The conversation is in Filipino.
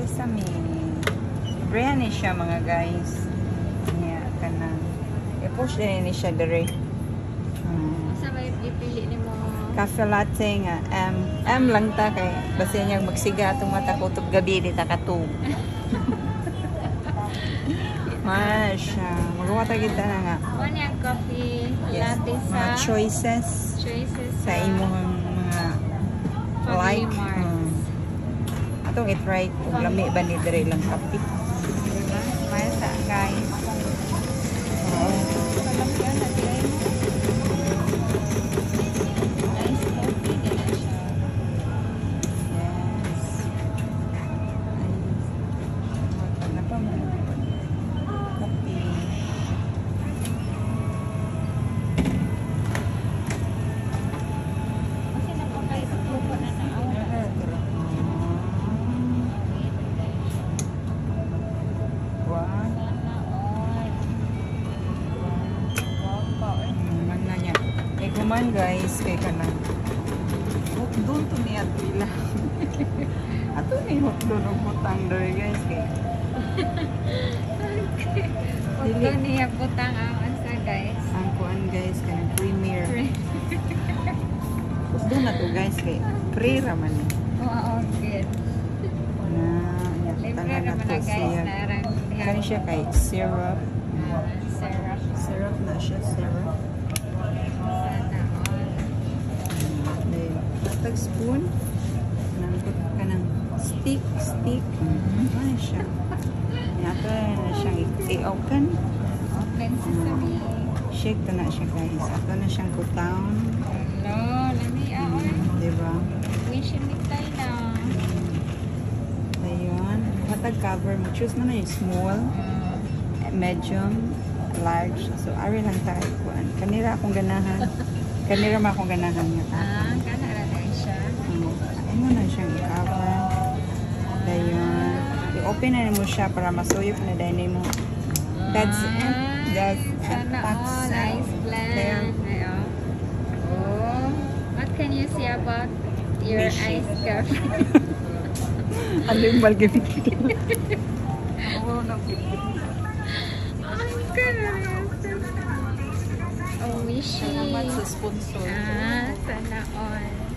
Sesame. Biryani siya mga guys. Nga ka na. I-push din ni siya dire. Sa may ipili ni mo? Cafe latte nga. M lang ta kay. Basta niya magsiga itong mata ko itong gabi di takatog. Masya. Magwata kita na nga. Ano yung coffee latte sa? Mga choices. Sa imong mga like. Atong i-try kung lami ba ni dire lang kape. Diba? Masa guys. Man guys, kay kanang doon to niya pila. Ato ni doon ang butang doon guys kay. Dili niya butang ang sa guys. Ang kuan guys kanang premier. Doon na to guys kay free raman ni. Oo, good. Libre raman na guys na kani siya kay syrup. Syrup na siya, syrup. Tag spoon nangkot ka ng stick ano siya nato na siyang i-open shake to na siya guys ato na siyang kutaon lami diba wishing ni tayo na ayun matag cover mo choose mo na yung small medium large so ari lang tayo kanira akong ganahan nga ano na siyang i-cover. Dayon. I-open na mo siya para masuyok na dahil mo. That's it. That's nice blend. Oh, what can you say about your ice coffee? Ano yung balgimik? Oo, oh, wishy. Salamat sa sponsor. Sana all.